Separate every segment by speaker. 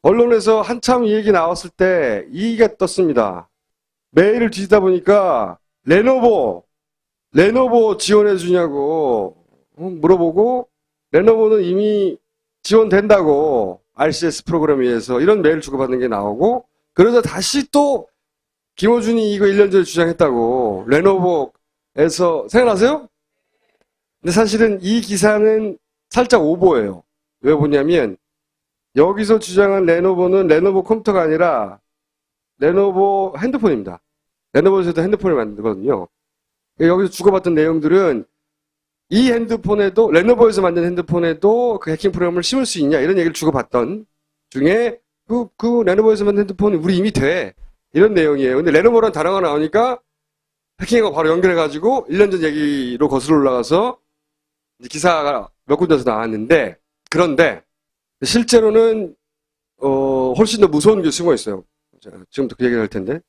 Speaker 1: 언론에서 한참 이 얘기 나왔을 때 이게 떴습니다. 메일을 뒤지다 보니까 레노버 지원해 주냐고 물어보고 레노버는 이미 지원된다고 RCS 프로그램에 의해서 이런 메일 주고받는 게 나오고 그러자 다시 또 김어준이 이거 1년 전에 주장했다고 레노버에서 생각나세요? 근데 사실은 이 기사는 살짝 오보예요. 왜 보냐면 여기서 주장한 레노버는 레노버 컴퓨터가 아니라 레노버 핸드폰입니다. 레노버에서도 핸드폰을 만들거든요. 여기서 주고받던 내용들은 이 핸드폰에도 레노버에서 만든 핸드폰에도 그 해킹 프로그램을 심을 수 있냐 이런 얘기를 주고받던 중에 그 레노버에서 만든 핸드폰이 우리 이미 돼 이런 내용이에요. 근데 레노버라는 단어가 나오니까 해킹하고 바로 연결해가지고 1년 전 얘기로 거슬러 올라가서 이제 기사가 몇 군데서 나왔는데 그런데 실제로는 훨씬 더 무서운 게 숨어 있어요. 지금부터 그 얘기를 할 텐데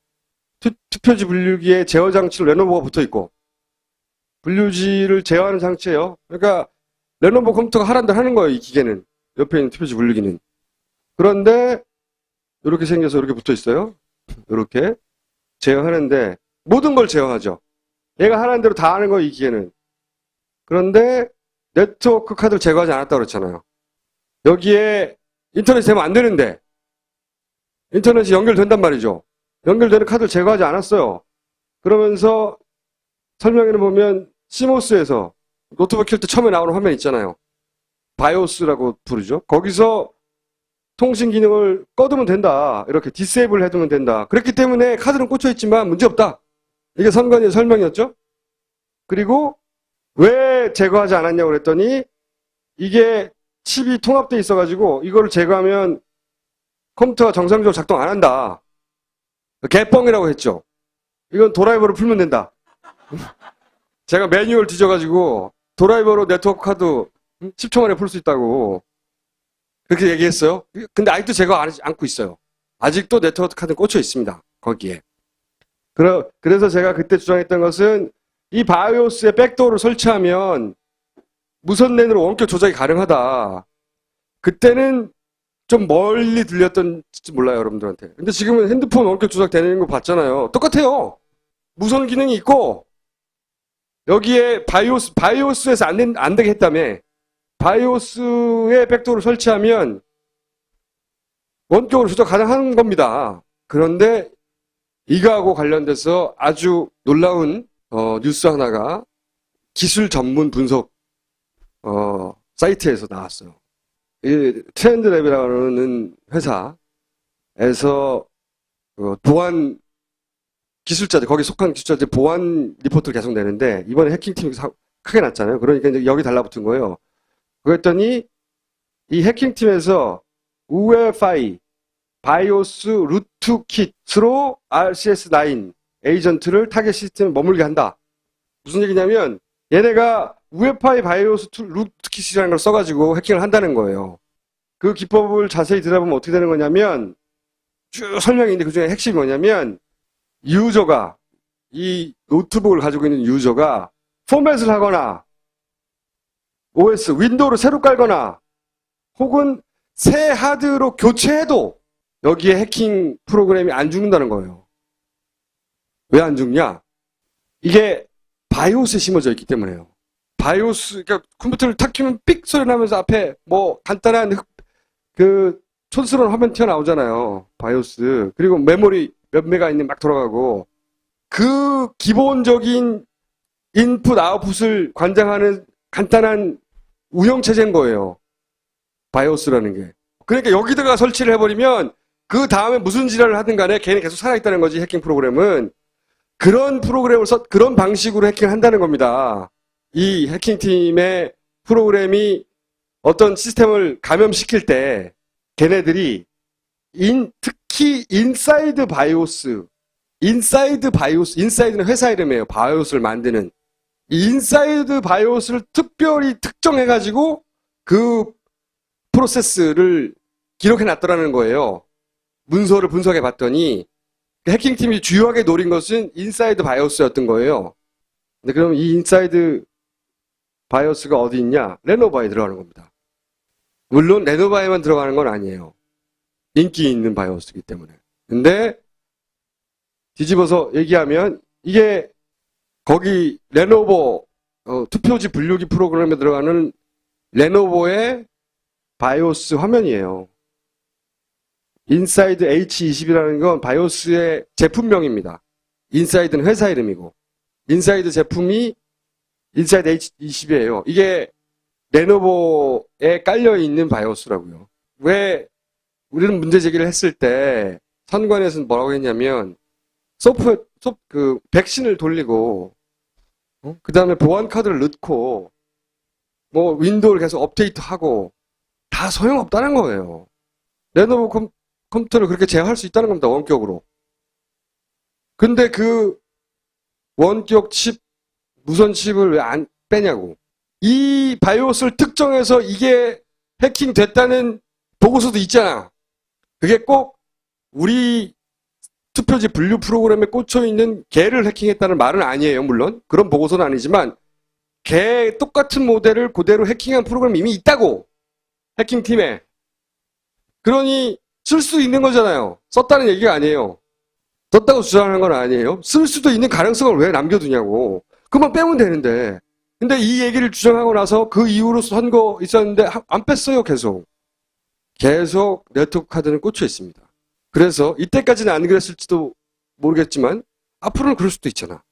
Speaker 1: 투표지 분류기에 제어 장치로 레노버가 붙어 있고 분류지를 제어하는 장치예요. 그러니까 레노버 컴퓨터가 하란 대로 하는 거예요. 이 기계는 옆에 있는 투표지 분류기는. 그런데 이렇게 생겨서 이렇게 붙어 있어요. 이렇게 제어하는데 모든 걸 제어하죠. 얘가 하라는 대로 다 하는 거예요. 이 기계는. 그런데 네트워크 카드를 제거하지 않았다고 그랬잖아요. 여기에 인터넷이 되면 안 되는데 인터넷이 연결된단 말이죠. 연결되는 카드를 제거하지 않았어요. 그러면서 설명에는 보면 시모스에서 노트북 켤 때 처음에 나오는 화면 있잖아요. 바이오스라고 부르죠. 거기서 통신 기능을 꺼두면 된다. 이렇게 디세이블 해두면 된다. 그렇기 때문에 카드는 꽂혀있지만 문제없다. 이게 선관위의 설명이었죠. 그리고 왜 제거하지 않았냐고 그랬더니 이게 칩이 통합되어 있어가지고 이거를 제거하면 컴퓨터가 정상적으로 작동 안 한다. 개뻥이라고 했죠. 이건 도라이버로 풀면 된다. 제가 매뉴얼 뒤져가지고 도라이버로 네트워크 카드 10초 만에 풀 수 있다고 그렇게 얘기했어요. 근데 아직도 제거 안 않고 있어요. 아직도 네트워크 카드는 꽂혀 있습니다. 거기에. 그래서 제가 그때 주장했던 것은 이 바이오스에 백도어를 설치하면 무선랜으로 원격 조작이 가능하다. 그때는 좀 멀리 들렸던지 몰라요, 여러분들한테. 근데 지금은 핸드폰 원격 조작 되는 거 봤잖아요. 똑같아요. 무선 기능이 있고 여기에 바이오스에서 안 되게 했다며. 바이오스에 백도어를 설치하면 원격으로 조작 가능한 겁니다. 그런데 이거하고 관련돼서 아주 놀라운 뉴스 하나가 기술 전문 분석 사이트에서 나왔어요. 이 트렌드랩이라는 회사에서 보안 기술자들, 거기 속한 기술자들 보안 리포트를 계속 내는데 이번에 해킹팀이 크게 났잖아요. 그러니까 이제 여기 달라붙은 거예요. 그랬더니 이 해킹팀에서 우에파이 바이오스 루트 킷으로 RCS9 에이전트를 타겟 시스템에 머물게 한다. 무슨 얘기냐면 얘네가 우에파이 바이오스 루트 킷이라는 걸 써가지고 해킹을 한다는 거예요. 그 기법을 자세히 들어보면 어떻게 되는 거냐면 쭉 설명이 있는데 그 중에 핵심이 뭐냐면 유저가 이 노트북을 가지고 있는 유저가 포맷을 하거나 OS 윈도우를 새로 깔거나 혹은 새 하드로 교체해도 여기에 해킹 프로그램이 안 죽는다는 거예요. 왜 안 죽냐? 이게 바이오스에 심어져 있기 때문에요. 바이오스, 그러니까 컴퓨터를 탁 켜면 삑 소리 나면서 앞에 뭐 간단한 촌스러운 화면 튀어나오잖아요. 바이오스. 그리고 메모리 몇 메가 있는 막 돌아가고 그 기본적인 인풋 아웃풋을 관장하는 간단한 운영체제인 거예요. 바이오스라는 게. 그러니까 여기다가 설치를 해버리면 그 다음에 무슨 지랄을 하든 간에 걔는 계속 살아있다는 거지. 해킹 프로그램은. 그런 프로그램을 그런 방식으로 해킹을 한다는 겁니다. 이 해킹팀의 프로그램이 어떤 시스템을 감염시킬 때 걔네들이 특히 인사이드 인사이드는 회사 이름이에요. 바이오스를 만드는. 이 인사이드 바이오스를 특별히 특정해가지고 그 프로세스를 기록해 놨더라는 거예요. 문서를 분석해 봤더니 해킹팀이 주요하게 노린 것은 인사이드 바이오스였던 거예요. 근데 그럼 이 인사이드 바이오스가 어디 있냐? 레노버에 들어가는 겁니다. 물론 레노버에만 들어가는 건 아니에요. 인기 있는 바이오스이기 때문에. 근데 뒤집어서 얘기하면 이게 거기 레노버 투표지 분류기 프로그램에 들어가는 레노버의 바이오스 화면이에요. 인사이드 H20이라는 건 바이오스의 제품명입니다. 인사이드는 회사 이름이고 인사이드 제품이 인사이드 H20이에요. 이게 레노버에 깔려있는 바이오스라고요. 왜 우리는 문제 제기를 했을 때 선관위에서는 뭐라고 했냐면 백신을 돌리고 그 다음에 보안 카드를 넣고 뭐 윈도우를 계속 업데이트하고 다 소용없다는 거예요. 레노버 컴퓨터를 그렇게 제어할 수 있다는 겁니다. 원격으로. 근데 그 원격 칩, 무선 칩을 왜 안 빼냐고. 이 바이오스를 특정해서 이게 해킹됐다는 보고서도 있잖아. 그게 꼭 우리 투표지 분류 프로그램에 꽂혀 있는 걔를 해킹했다는 말은 아니에요. 물론 그런 보고서는 아니지만 걔 똑같은 모델을 그대로 해킹한 프로그램이 이미 있다고. 해킹팀에. 그러니 쓸 수 있는 거잖아요. 썼다는 얘기가 아니에요. 썼다고 주장하는 건 아니에요. 쓸 수도 있는 가능성을 왜 남겨두냐고. 그만 빼면 되는데. 근데 이 얘기를 주장하고 나서 그 이후로 선거 있었는데 안 뺐어요. 계속 네트워크 카드는 꽂혀 있습니다. 그래서 이때까지는 안 그랬을지도 모르겠지만 앞으로는 그럴 수도 있잖아.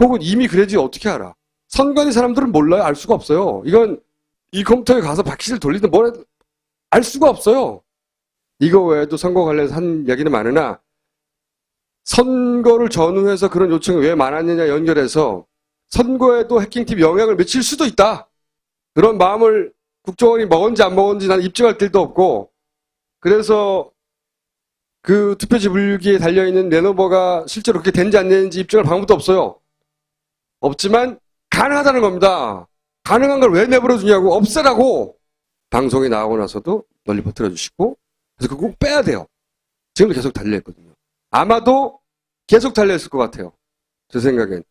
Speaker 1: 혹은 이미 그래지 어떻게 알아. 선관위 사람들은 몰라요. 알 수가 없어요. 이건 이 컴퓨터에 가서 바퀴를 돌리든 뭘 해도 알 수가 없어요. 이거 외에도 선거 관련해서 한 얘기는 많으나 선거를 전후해서 그런 요청이 왜 많았느냐 연결해서 선거에도 해킹팀 영향을 미칠 수도 있다. 그런 마음을 국정원이 먹었는지 안 먹었는지 나는 입증할 길도 없고 그래서 그 투표지 분류기에 달려있는 레노버가 실제로 그렇게 된지 안 되는지 입증할 방법도 없어요. 없지만 가능하다는 겁니다. 가능한 걸 왜 내버려 두냐고. 없애라고. 방송에 나오고 나서도 널리 퍼뜨려 주시고 그래서 그거 꼭 빼야 돼요. 지금도 계속 달려있거든요. 아마도 계속 달려있을 것 같아요. 제 생각엔.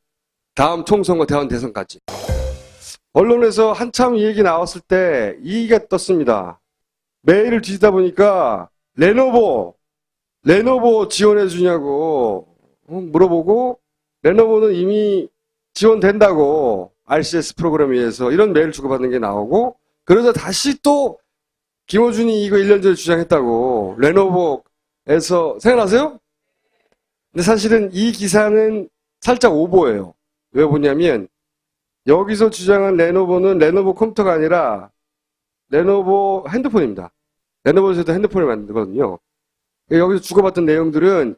Speaker 1: 다음 총선거 대선까지. 언론에서 한참 이 얘기 나왔을 때 이 얘기가 떴습니다. 메일을 뒤지다 보니까 레노버 지원해 주냐고 물어보고 레노버는 이미 지원된다고 RCS 프로그램 위해서 이런 메일 주고받는 게 나오고 그러자 다시 또 김어준이 이거 1년 전에 주장했다고 레노버에서 생각나세요? 근데 사실은 이 기사는 살짝 오보예요. 왜 보냐면 여기서 주장한 레노버는 레노버 컴퓨터가 아니라 레노버 핸드폰입니다. 레노버에서도 핸드폰을 만들거든요. 여기서 주고받던 내용들은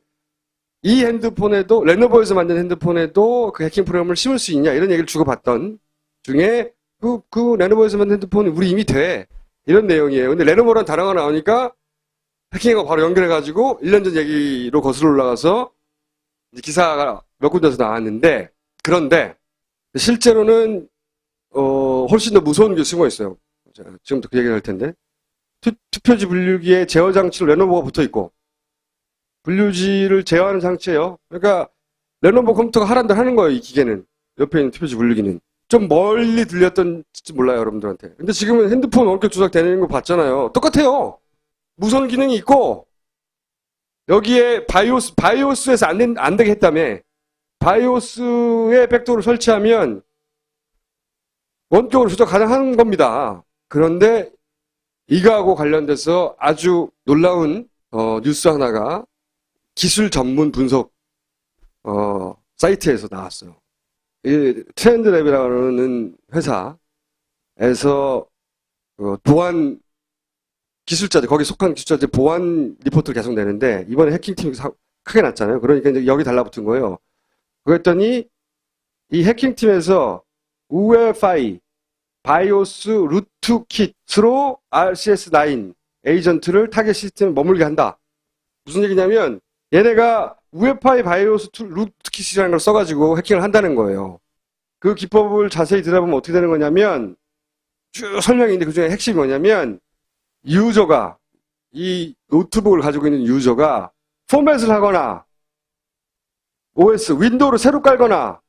Speaker 1: 이 핸드폰에도 레노버에서 만든 핸드폰에도 그 해킹 프로그램을 심을 수 있냐 이런 얘기를 주고받던 중에 그 레노버에서 만든 핸드폰이 우리 이미 돼 이런 내용이에요. 근데 레노버라는 단어가 나오니까 해킹하고 바로 연결해가지고 1년 전 얘기로 거슬러 올라가서 기사가 몇 군데서 나왔는데 그런데 실제로는 훨씬 더 무서운 게 숨어 있어요. 지금부터 그 얘기를 할 텐데 투표지 분류기에 제어 장치로 레노버가 붙어 있고 분류지를 제어하는 장치예요. 그러니까 레노버 컴퓨터가 하란 대로 하는 거예요. 이 기계는 옆에 있는 투표지 분류기는 좀 멀리 들렸던지 몰라요 여러분들한테. 근데 지금은 핸드폰 원격 조작되는 거 봤잖아요. 똑같아요. 무선 기능이 있고 여기에 바이오스에서 안 되게 했다며 바이오스에 백도어를 설치하면 원격으로 조작 가능한 겁니다. 그런데 이거하고 관련돼서 아주 놀라운 뉴스 하나가 기술 전문 분석 사이트에서 나왔어요. 이 트렌드랩이라는 회사에서 보안 기술자들 거기 속한 기술자들 보안 리포트를 계속 내는데 이번에 해킹팀이 크게 났잖아요. 그러니까 이제 여기 달라붙은 거예요. 그랬더니 이 해킹팀에서 우에파이 바이오스 루트킷으로 RCS9 에이전트를 타겟 시스템에 머물게 한다. 무슨 얘기냐면 얘네가 우에파이 바이오스 루트킷이라는 걸 써가지고 해킹을 한다는 거예요. 그 기법을 자세히 들어보면 어떻게 되는 거냐면 쭉 설명이 있는데 그중에 핵심이 뭐냐면 유저가 이 노트북을 가지고 있는 유저가 포맷을 하거나 OS 윈도우를 새로 깔거나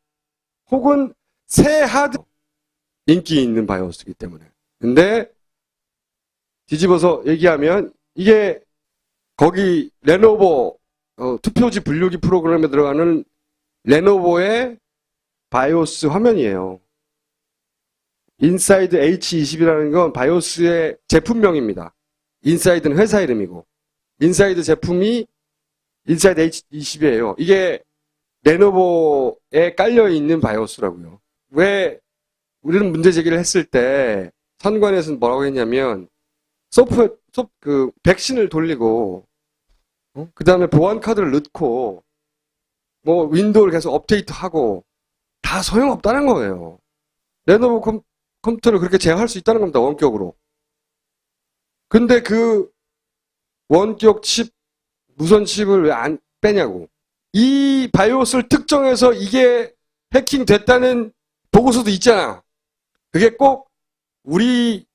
Speaker 1: 혹은 새 하드 인기 있는 바이오스이기 때문에. 근데 뒤집어서 얘기하면 이게 거기 레노버 투표지 분류기 프로그램에 들어가는 레노버의 바이오스 화면이에요. 인사이드 H20이라는 건 바이오스의 제품명입니다. 인사이드는 회사 이름이고, 인사이드 제품이 인사이드 H20이에요. 이게 레노버에 깔려있는 바이오스라고요. 왜 우리는 문제 제기를 했을 때 선관위에서는 뭐라고 했냐면 백신을 돌리고 그 다음에 보안 카드를 넣고 뭐 윈도우를 계속 업데이트하고 다 소용없다는 거예요. 레노버 컴퓨터를 그렇게 제어할 수 있다는 겁니다. 원격으로. 근데 그 원격 칩, 무선 칩을 왜 안 빼냐고. 이 바이오스를 특정해서 이게 해킹됐다는 보고서도 있잖아. 그게 꼭 우리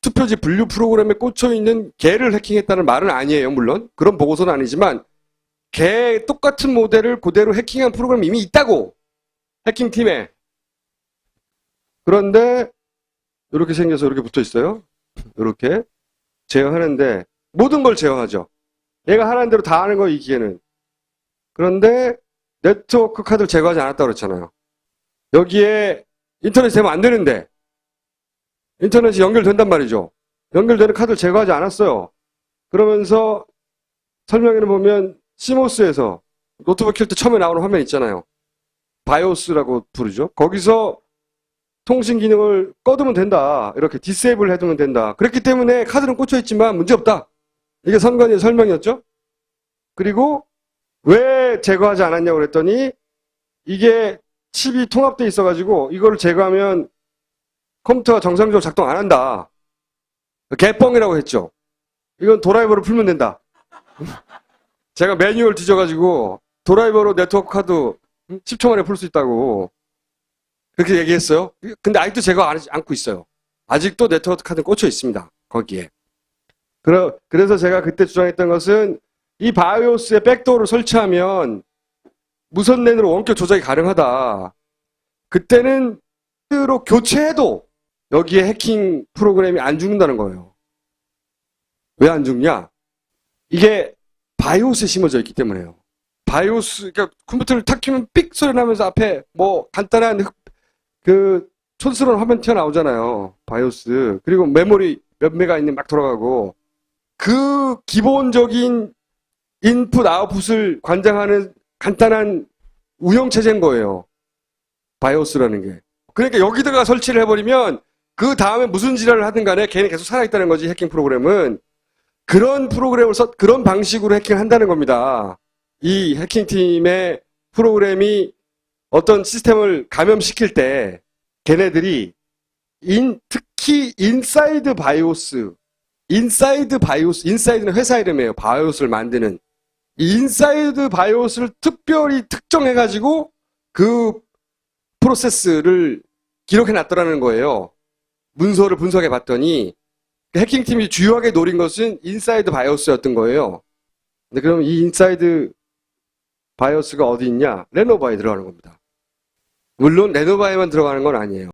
Speaker 1: 투표지 분류 프로그램에 꽂혀 있는 걔를 해킹했다는 말은 아니에요. 물론 그런 보고서는 아니지만 걔 똑같은 모델을 그대로 해킹한 프로그램이 이미 있다고. 해킹팀에. 그런데 이렇게 생겨서 이렇게 붙어 있어요. 이렇게 제어하는데 모든 걸 제어하죠. 얘가 하라는 대로 다 하는 거예요. 이 기계는. 그런데 네트워크 카드를 제거하지 않았다고 그랬잖아요. 여기에 인터넷이 되면 안 되는데 인터넷이 연결된단 말이죠. 연결되는 카드를 제거하지 않았어요. 그러면서 설명에는 보면 시모스에서 노트북 켤 때 처음에 나오는 화면 있잖아요. 바이오스라고 부르죠. 거기서 통신 기능을 꺼두면 된다. 이렇게 디세이블 해두면 된다. 그렇기 때문에 카드는 꽂혀 있지만 문제없다. 이게 선관위의 설명이었죠. 그리고 왜 제거하지 않았냐고 그랬더니 이게 칩이 통합되어 있어가지고 이거를 제거하면 컴퓨터가 정상적으로 작동 안 한다. 개뻥이라고 했죠. 이건 드라이버로 풀면 된다. 제가 매뉴얼 뒤져가지고 드라이버로 네트워크 카드 10초 만에 풀 수 있다고 그렇게 얘기했어요. 근데 아직도 제거 안 하지 않고 있어요. 아직도 네트워크 카드는 꽂혀 있습니다. 거기에. 그래서 제가 그때 주장했던 것은 이 바이오스에 백도어를 설치하면 무선 랜으로 원격 조작이 가능하다. 그때는 로 교체해도 여기에 해킹 프로그램이 안 죽는다는 거예요. 왜 안 죽냐? 이게 바이오스에 심어져 있기 때문에요. 바이오스, 그러니까 컴퓨터를 탁 켜면 삑 소리 나면서 앞에 뭐 간단한 촌스러운 화면 튀어나오잖아요. 바이오스. 그리고 메모리 몇 메가 있는 막 돌아가고 그 기본적인 인풋 아웃풋을 관장하는 간단한 운영체제인 거예요. 바이오스라는 게. 그러니까 여기다가 설치를 해버리면 그 다음에 무슨 지랄을 하든 간에 걔는 계속 살아있다는 거지. 해킹 프로그램은. 그런 프로그램을 그런 방식으로 해킹을 한다는 겁니다. 이 해킹팀의 프로그램이 어떤 시스템을 감염시킬 때 걔네들이 특히 인사이드 바이오스, 인사이드는 회사 이름이에요. 바이오스를 만드는. 이 인사이드 바이오스를 특별히 특정해가지고 그 프로세스를 기록해 놨더라는 거예요. 문서를 분석해 봤더니 해킹팀이 주요하게 노린 것은 인사이드 바이오스였던 거예요. 근데 그럼 이 인사이드 바이오스가 어디 있냐? 레노버에 들어가는 겁니다. 물론 레노버에만 들어가는 건 아니에요.